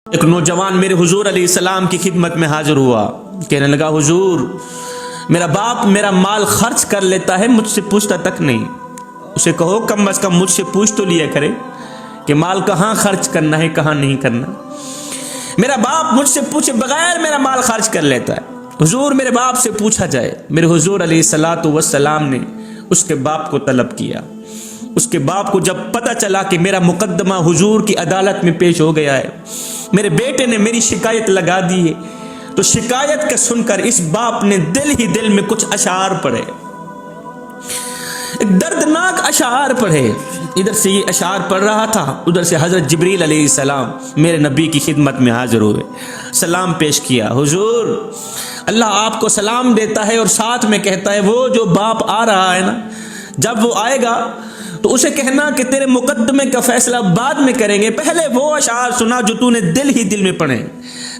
एक नौजवान मेरे हुजूर अलैहिस्सलाम की खिदमत में हाजिर हुआ। कहने लगा, हुजूर मेरा बाप मेरा माल खर्च कर लेता है, मुझसे पूछता तक नहीं। उसे कहो कम अज कम मुझसे पूछ तो लिया करे कि माल कहाँ खर्च करना है कहाँ नहीं करना। मेरा बाप मुझसे पूछे बगैर मेरा माल खर्च कर लेता है। हुजूर मेरे बाप से पूछा जाए। मेरे हुजूर अलैहिस्सलातु वस्सलाम ने उसके बाप को तलब किया। उसके बाप को जब पता चला कि मेरा मुकद्दमा हुजूर की अदालत में पेश हो गया है, मेरे बेटे ने मेरी शिकायत लगा दी है, तो शिकायत का सुनकर इस बाप ने दिल ही दिल में कुछ अशार पढ़े, एक दर्दनाक अशार पढ़े। इधर से ये अशार पढ़ रहा था, उधर से हजरत जिब्रील अलैहिस्सलाम मेरे नबी की खिदमत में हाजिर हुए, सलाम पेश किया। हुजूर अल्लाह आपको सलाम देता है और साथ में कहता है वो जो बाप आ रहा है ना, जब वो आएगा तो उसे कहना कि तेरे मुकद्दमे का फैसला बाद में करेंगे, पहले वो अशार सुना जो तूने दिल ही दिल में पढ़े।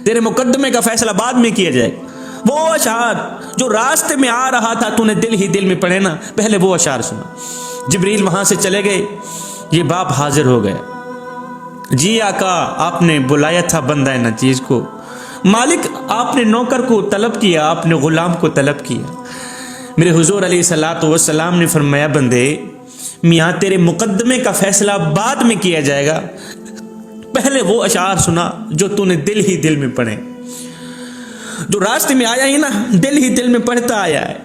तेरे मुकद्दमे का फैसला बाद में किया जाएगा। वो अशार जो रास्ते में आ रहा था तूने दिल ही दिल में पढ़े ना, पहले वो अशार सुना। जिब्रील वहां से चले गए। ये बाप हाजिर हो गए। जी आका, आपने बुलाया था बंदा नचीज को। मालिक आपने नौकर को तलब किया, आपने गुलाम को तलब किया। मेरे हुजूर अलैहिस्सलातु वस्सलाम ने फरमाया, बंदे मियाँ तेरे मुकद्दमे का फैसला बाद में किया जाएगा, पहले वो अशार सुना जो तूने दिल ही दिल में पढ़े। जो रास्ते में आया ही ना, दिल ही दिल में पढ़ता आया है,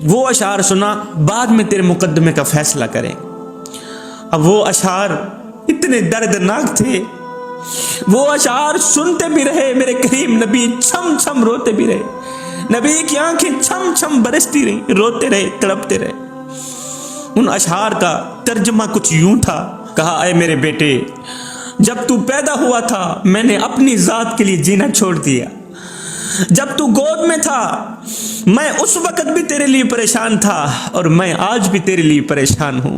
वो अशार सुना, बाद में तेरे मुकद्दमे का फैसला करें। अब वो अशार इतने दर्दनाक थे, वो अशार सुनते भी रहे मेरे करीम नबी, छम छम रोते भी रहे। नबी की आंखें छम छम बरसती रही, रोते रहे, तड़पते रहे। उन अशआर का तर्जमा कुछ यूं था। कहा, अय मेरे बेटे, जब तू पैदा हुआ था मैंने अपनी जात के लिए जीना छोड़ दिया। जब तू गोद में था मैं उस वक्त भी तेरे लिए परेशान था और मैं आज भी तेरे लिए परेशान हूं।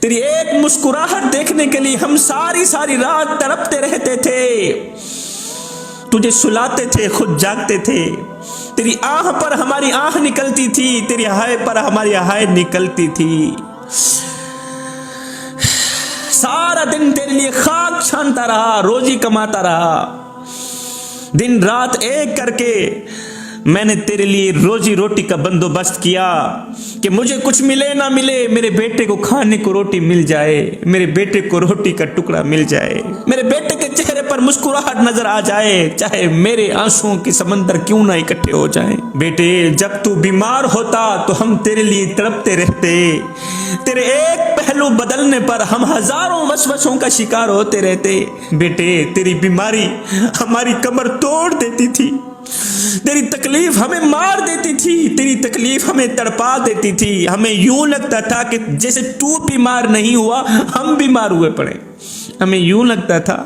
तेरी एक मुस्कुराहट देखने के लिए हम सारी सारी रात तड़पते रहते थे। तुझे सुलाते थे, खुद जागते थे। तेरी आह पर हमारी आह निकलती थी, तेरी हाय पर हमारी हाय निकलती थी। सारा दिन तेरे लिए खाक छानता रहा, रोजी कमाता रहा। दिन रात एक करके मैंने तेरे लिए रोजी रोटी का बंदोबस्त किया कि मुझे कुछ मिले ना मिले, मेरे बेटे को खाने को रोटी मिल जाए, मेरे बेटे को रोटी का टुकड़ा मिल जाए, मेरे बेटे के चेहरे पर मुस्कुराहट नजर आ जाए, चाहे मेरे आंसुओं के समंदर क्यों ना इकट्ठे हो जाएं। बेटे, जब तू बीमार होता तो हम तेरे लिए तड़पते रहते। तेरे एक पहलू बदलने पर हम हजारों वसवसों का शिकार होते रहते। बेटे, तेरी बीमारी हमारी कमर तोड़ देती थी, तेरी तकलीफ हमें मार देती थी, तेरी तकलीफ हमें तड़पा देती थी। हमें यूं लगता था कि जैसे तू बीमार नहीं हुआ हम बीमार हुए पड़े। हमें यूं लगता था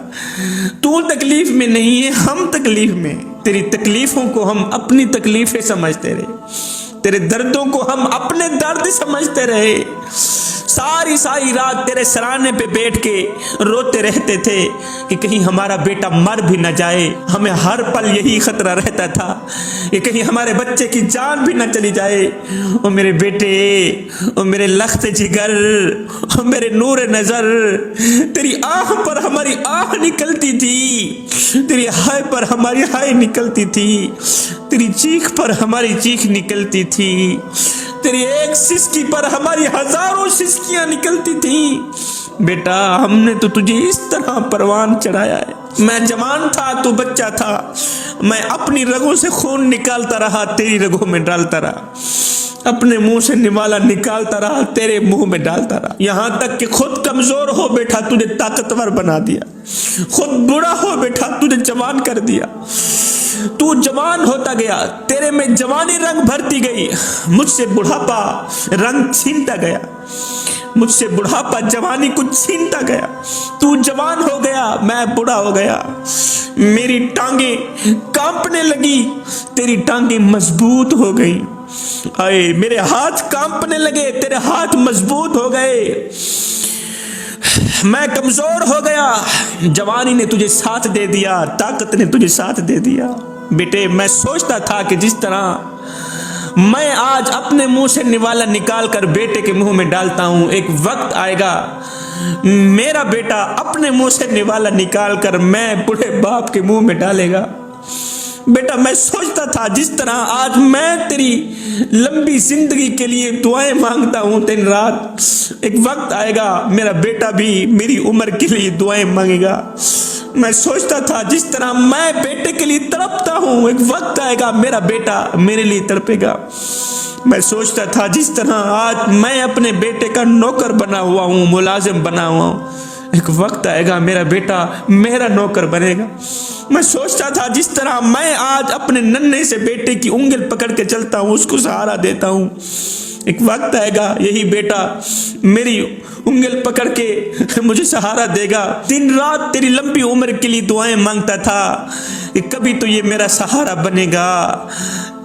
तू तकलीफ में नहीं है, हम तकलीफ में। तेरी तकलीफों को हम अपनी तकलीफें समझते रहे, तेरे दर्दों को हम अपने दर्द समझते रहे। सारी सारी रात तेरे सराहने पे बैठ के रोते रहते थे कि कहीं हमारा बेटा मर भी न जाए। हमें हर पल यही खतरा रहता था कि कहीं हमारे बच्चे की जान भी न चली जाए। ओ मेरे बेटे, ओ मेरे लख्त जिगर, ओ मेरे नूर नजर, तेरी आह पर हमारी आह निकलती थी, तेरी हाय पर हमारी हाय निकलती थी, तेरी चीख पर हमारी चीख निकलती थी, तेरी एक सिसकी पर हमारी हजारों सिसकियां निकलती थी। बेटा, हमने तो तुझे इस तरह परवान चढ़ाया है। मैं जवान था, तू बच्चा था। मैं अपनी रगों से खून निकालता रहा, तेरी रगों में डालता रहा। अपने मुंह से निवाला निकालता रहा, तेरे मुंह में डालता रहा। यहां तक कि खुद कमजोर हो बैठा, तुझे ताकतवर बना दिया। खुद बूढ़ा हो बैठा, तुझे जवान कर दिया। तू जवान होता गया, तेरे में जवानी रंग भरती गई। मुझसे बुढ़ापा रंग छीनता गया, मुझसे बुढ़ापा जवानी को छीनता गया। तू जवान हो गया, मैं बूढ़ा हो गया। मेरी टांगें कांपने लगी, तेरी टांगें मजबूत हो गई। आए मेरे हाथ कांपने लगे, तेरे हाथ मजबूत हो गए। मैं कमजोर हो गया, जवानी ने तुझे साथ दे दिया, ताकत ने तुझे साथ दे दिया। बेटे, मैं सोचता था कि जिस तरह मैं आज अपने मुंह से निवाला निकाल कर बेटे के मुंह में डालता हूं, एक वक्त आएगा मेरा बेटा अपने मुंह से निवाला निकाल कर मैं बूढ़े बाप के मुंह में डालेगा। बेटा मैं सोचता था जिस तरह आज मैं तेरी लंबी जिंदगी के लिए दुआएं मांगता हूं दिन रात, एक वक्त आएगा मेरा बेटा भी मेरी उम्र के लिए दुआएं मांगेगा। मैं सोचता था जिस तरह मैं बेटे के लिए तड़पता हूं, एक वक्त आएगा मेरा बेटा मेरे लिए तड़पेगा। मैं सोचता था जिस तरह आज मैं अपने बेटे का नौकर बना हुआ हूं, मुलाजिम बना हुआ हूं, एक वक्त आएगा मेरा बेटा मेरा नौकर बनेगा। मैं सोचता था जिस तरह मैं आज अपने नन्हे से बेटे की उंगल पकड़ के चलता हूं, उसको सहारा देता हूं, एक वक्त आएगा यही बेटा मेरी उंगल पकड़ के मुझे सहारा देगा। दिन रात तेरी लंबी उम्र के लिए दुआएं मांगता था कि कभी तो ये मेरा सहारा बनेगा,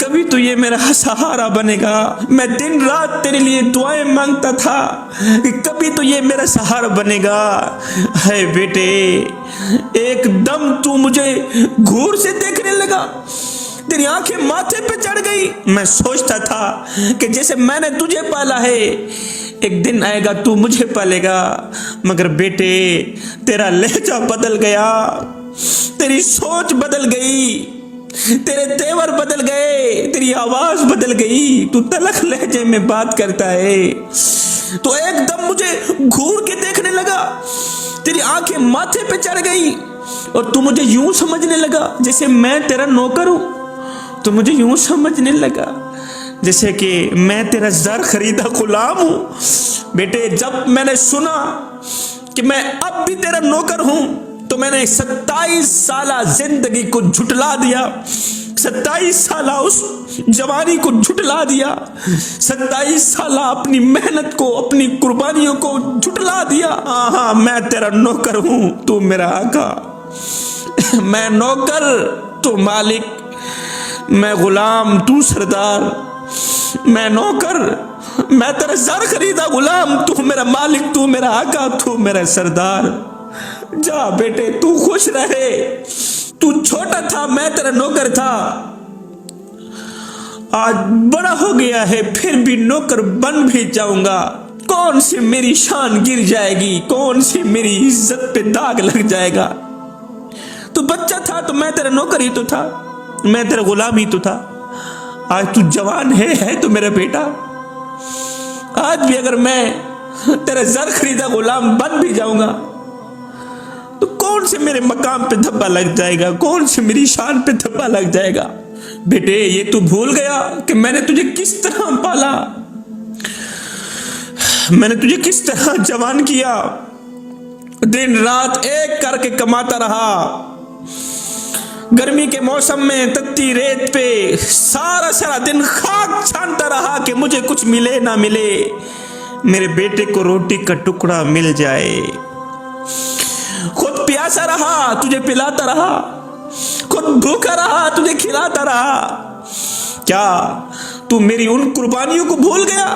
कभी तो ये मेरा सहारा बनेगा। मैं दिन रात तेरे लिए दुआएं मांगता था कि कभी तो ये मेरा सहारा बनेगा। है बेटे एकदम तू मुझे घूर से देखने लगा, तेरी आंखें माथे पे चढ़ गई। मैं सोचता था कि जैसे मैंने तुझे पाला है एक दिन आएगा तू मुझे पालेगा, मगर बेटे तेरा लहजा बदल गया, तेरी सोच बदल गई, तेरे तेवर बदल गए, तेरी आवाज बदल गई, तू तलख लहजे में बात करता है। तो एकदम मुझे घूर के देखने लगा, तेरी आंखें माथे पे चढ़ गई और तू मुझे यूं समझने लगा जैसे मैं तेरा नौकर हूं। तो मुझे यूं समझने लगा जैसे कि मैं तेरा ज़र खरीदा गुलाम हूं। बेटे जब मैंने सुना कि मैं अब भी तेरा नौकर हूं तो मैंने 27 साल जिंदगी को झुटला दिया, 27 साल उस जवानी को झुटला दिया, 27 साल अपनी मेहनत को अपनी कुर्बानियों को झुटला दिया। हाँ मैं तेरा नौकर हूं, तू मेरा आका। मैं नौकर तू मालिक, मैं गुलाम तू सरदार। मैं नौकर मैं तेरा ज़र खरीदा गुलाम, तू मेरा मालिक, तू मेरा आका, तू मेरा सरदार। जा बेटे तू खुश रहे, तू छोटा था मैं तेरा नौकर था, आज बड़ा हो गया है फिर भी नौकर बन भी जाऊंगा। कौन सी मेरी शान गिर जाएगी, कौन सी मेरी इज्जत पे दाग लग जाएगा। तू बच्चा था तो मैं तेरा नौकर ही तो था, मैं तेरा गुलाम ही तो था। आज तू जवान है तो मेरा बेटा, आज भी अगर मैं तेरा ज़र खरीदा गुलाम बन भी जाऊंगा तो कौन से मेरे मकाम पे धब्बा लग जाएगा, कौन से मेरी शान पे धब्बा लग जाएगा। बेटे ये तू भूल गया कि मैंने तुझे किस तरह पाला, मैंने तुझे किस तरह जवान किया, दिन रात एक करके कमाता रहा। गर्मी के मौसम में तत्ती रेत पे सारा दिन खाक छानता रहा कि मुझे कुछ मिले ना मिले, मेरे बेटे को रोटी का टुकड़ा मिल जाए। खुद प्यासा रहा तुझे पिलाता रहा, खुद भूखा रहा तुझे खिलाता रहा। क्या तू मेरी उन कुर्बानियों को भूल गया,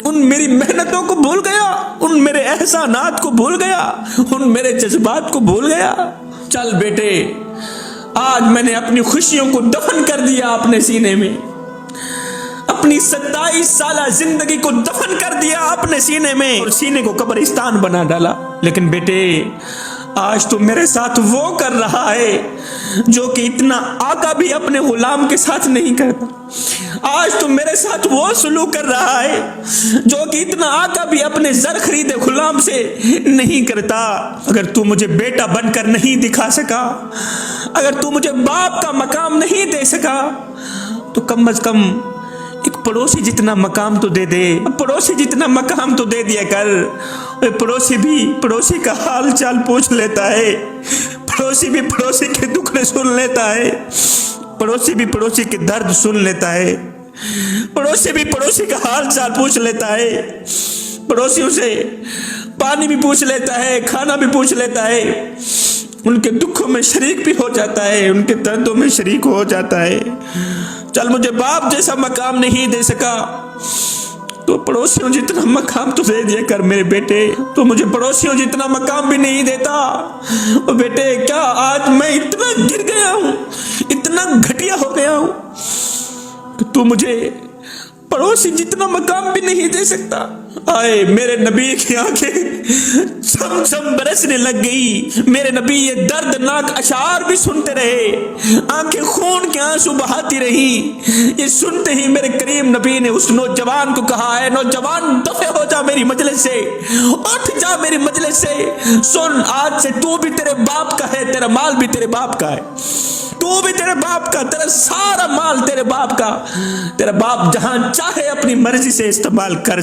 उन मेरी मेहनतों को भूल गया, उन मेरे एहसानात को भूल गया, उन मेरे जज्बात को भूल गया। चल बेटे आज मैंने अपनी खुशियों को दफन कर दिया अपने सीने में, अपनी 27 साल जिंदगी को दफन कर दिया अपने सीने में और सीने को कब्रिस्तान बना डाला। लेकिन बेटे आज तो मेरे साथ वो कर रहा है जो कि इतना आका भी अपने गुलाम के साथ नहीं करता। आज तो मेरे साथ वो सलूक कर रहा है जो कि इतना आका भी अपने ज़र खरीदे गुलाम से नहीं करता। अगर तू मुझे बेटा बनकर नहीं दिखा सका, अगर तू मुझे बाप का मकाम नहीं दे सका, तो कम से कम एक पड़ोसी जितना मकाम तो दे दे, पड़ोसी जितना मकाम तो दे दिया कर। पड़ोसी भी पड़ोसी का हाल चाल पूछ लेता है, पड़ोसी भी पड़ोसी के दुखड़े सुन लेता है, पड़ोसी भी पड़ोसी के दर्द सुन लेता है, पड़ोसी भी पड़ोसी का हाल चाल पूछ लेता है, पड़ोसियों से पानी भी पूछ लेता है, खाना भी पूछ लेता है, उनके दुखों में शरीक भी हो जाता है, उनके दर्दों में शरीक हो जाता है। चल मुझे बाप जैसा मकाम नहीं दे सका तो पड़ोसियों जितना मकाम तो दे दिया कर मेरे बेटे। तो मुझे पड़ोसियों जितना मकाम भी नहीं देता। और बेटे क्या आज मैं इतना गिर गया हूं, इतना घटिया हो गया हूं कि तू मुझे पड़ोसी जितना मकाम भी नहीं दे सकता। आए मेरे नबी की आंखें छम-छम बरसने लग गई। मेरे नबी ये दर्दनाक अशार भी सुनते रहे, आंखें खून के आंसू बहाती रही। ये सुनते ही मेरे करीम नबी ने उस नौजवान को कहा, है नौजवान दफे हो जा मेरी मजलिस से, उठ जा मेरी मजलिस से। सुन, आज से तू भी तेरे बाप का है, तेरा माल भी तेरे बाप का है, तू भी तेरे बाप का, तेरा सारा माल तेरे बाप का। तेरा बाप जहां चाहे अपनी मर्जी से इस्तेमाल कर